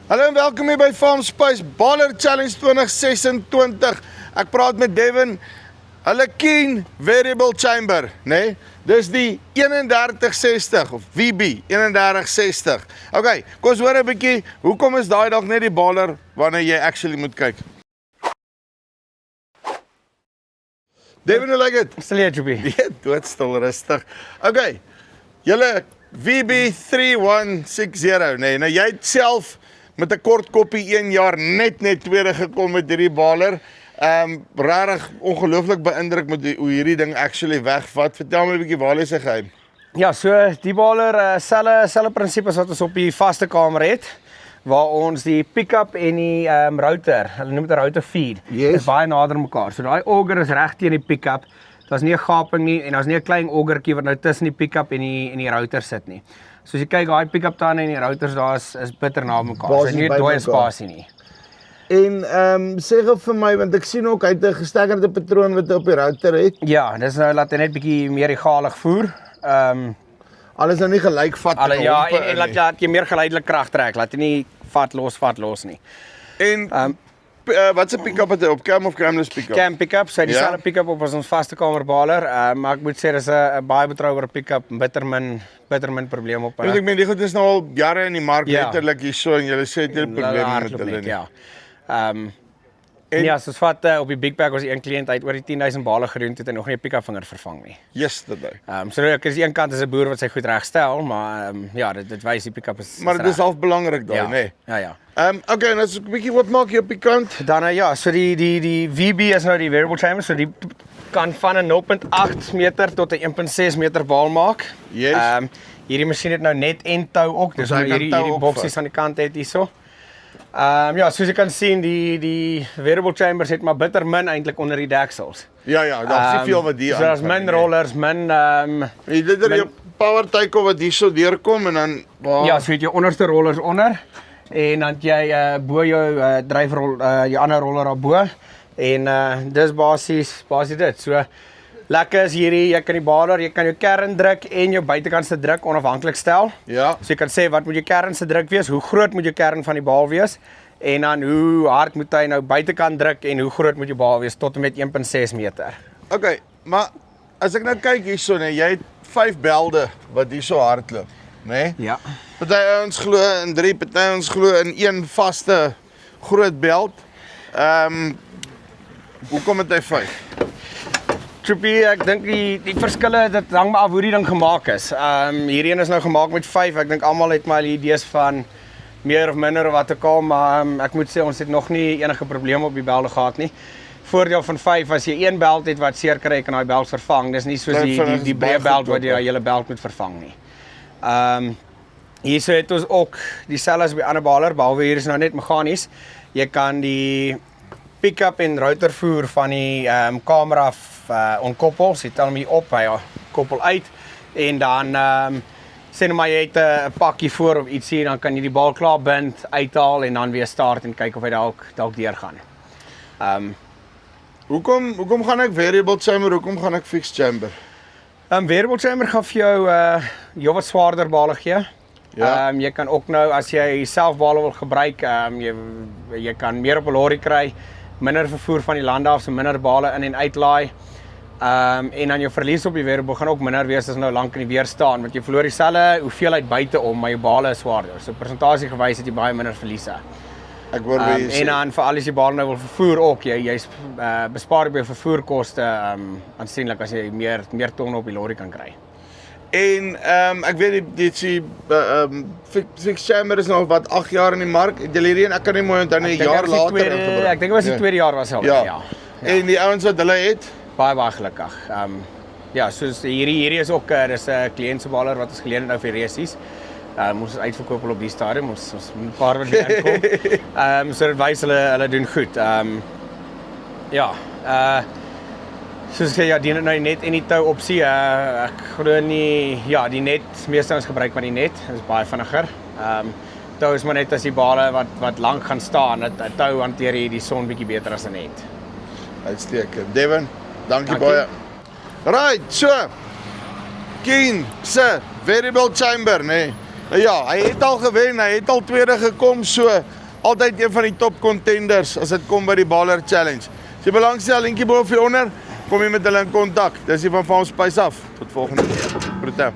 Hallo en welkom hier by Farm Spice Baller Challenge 2026. Ek praat met Devin. Hulle Keen Variable Chamber, nee? Dis die 3160 of VB 3160. Okay, kom ons hoor 'n bietjie, hoekom is daai dalk net die baller wanneer jy actually moet kyk? Devin, hoe lyk dit? Stel jy, Joby? Ja, doodstil rustig. Okay, julle VB 3160, nee, nou jy het self met 'n kort koppie 1 jaar net tweede gekom met hierdie baler. Rarig ongelooflik beïndruk met hoe hierdie ding actually wegvat. Vertel my 'n bietjie waar lê sy geheim? Ja, so die baler selfe prinsipes wat ons op die vaste kamer het, waar ons die pick-up en die router, hulle noem dit 'n router feed, is baie nader mekaar. So daai auger is reg teen die pick-up. Daar's nie 'n gaping nie en daar's nie 'n klein augertjie wat nou tussen die pick-up en die router sit nie. So as jy kyk, daai pick-up tande en die routers daar is bitter na mekaar. So nie 'n dooie spasie nie. En sê gou vir my, want ek sien ook hy het 'n gestekkerde patroon wat hy op die router het. Ja, dis nou laat hy net bietjie meer egalig voer. Alles nou nie gelyk vat. Ja, en laat jy meer geleidelik krag trek, laat jy nie vat los nie. En wat se pick-up het hy op, cam of camless pick-up? Cam pick-up, so dieselfde pick-up op as ons vaste kamer baler, maar ek moet sê dis 'n baie betroubare pick-up, bitter min probleem op hulle. Ek meen die goed is nou al jare in die mark letterlik hierso en julle sê dit probleme met hulle nie. Ja. Ja, soos vat op die Big Pack was een kliënt uit oor die 10,000 bale gedoen het en nog nie 'n pick-up vinger vervang nie. Yesterday. So ek is een kant is 'n boer wat sy goed regstel, maar ja, dit wys die pick-up is Maar dit is half belangrik daai, ja, nê? Ja. Okay, en as ek 'n bietjie wat maak jy op die kant? Dan ja, so die VB is nou die variable chamber, so die kan van 'n 0.8 meter tot 'n 1.6 meter baal maak. Yes. Hierdie masjien het nou net en tou ook, dis nou hierdie boksies aan die kant het hierso. Ja, soos jy kan sien, die variable chambers het maar bitter min eintlik onder die deksels. Ja, daar's nie veel wat hier aan. So daar's min rollers, jy dit er jou power take wat hierso deurkom en dan ja, so het jy onderste rollers onder en dan jy bo jou dryfrol jou ander roller daarbo en dis basies dit. So lekker is hierdie, jy kan die baler, jy kan jou kern druk en jou buitekantste druk onafhanklik stel. Ja. So jy kan sê wat moet jou kern se druk wees, hoe groot moet jou kern van die baal wees en dan hoe hard moet hy nou buitekant druk en hoe groot moet jou baal wees tot en met 1.6 meter. Okay, maar as ek nou kyk hierso, nee, jy het 5 belde wat hierso hardloop, nê? Ja. Party ouens glo in 3, party ouens glo in een vaste groot beld. Hoekom het hy 5? Troepie, ek dink die verskille, dit hang maar af hoe die ding gemaak is. Hierdie een is nou gemaak met 5. Ek dink almal het maar idees van meer of minder of wat ook al, maar ek moet sê ons het nog nie enige probleme op die belde gehad nie. Voordeel van 5 as jy een beld het wat seer kry, kan daai beld vervang. Dis nie soos die breë beld wat jy daai hele beld moet vervang nie. Hierso het ons ook dieselfde as by ander baler, behalwe hier is nou net meganies. Jy kan die pick-up en router voer van die kamer af onkoppel, so jy tel hom hier op, hy koppel uit en dan sê nou maar jy het 'n pakkie voor of ietsie, dan kan jy die baal klaar bind, uithaal en dan weer start en kyk of hy dalk deurgaan. Hoekom gaan ek variable chamber, hoekom gaan ek fixed chamber? Variable chamber gaan vir jou wat swaarder bale gee. Ja. Jy kan ook nou as jy self bale wil gebruik, jy kan meer op 'n lorry kry, minder vervoer van die lande af, so minder bale in en uitlaai. En dan jou verlies op die variable gaan ook minder wees as nou lank in die weer staan, want jy verloor dieselfde hoeveelheid buite om, maar jou bale is swaarder. So persentasie gewys het jy baie minder verliese. Ek hoor wat jy sê. En dan vir al die bale nou wil vervoer ook, jy bespaar by vervoerkoste aansienlik as jy meer tonne op die lorry kan kry. En ek weet die fixed chamber is nou wat 8 jaar in die mark. Het julle hierdie en ek kan nie mooi onthou nie, 'n jaar later ingebring. Ek dink dit was die tweede jaar was al. Ja. En die ouens wat hulle het, baie gelukkig. Ja, soos hierdie is ook dis 'n kliënt se baler wat ons geleen het nou vir resies. Ons is uitverkoop op die stadium, ons 'n paar wat weer inkom. So dit wys hulle doen goed. Ja, soos jy ja, die nou net en die tou opsie. Ek glo nie, ja, die net meeste ons gebruik maar die net, is baie vinniger. Tou is maar net as die bale wat lank gaan staan, dat tou hanteer jy die son bietjie beter as 'n net. Uitstekend. Devin, dankie baie. Right, so Keen se variable chamber, nee. Ja, hy het al gewen, hy het al tweede gekom, so altyd een van die top contenders as dit kom by die Baller Challenge. As jy belangstel, linkie bo of hieronder, kom jy met hulle in kontak. Dis hier van Farm Spice af. Tot volgende keer. Groete.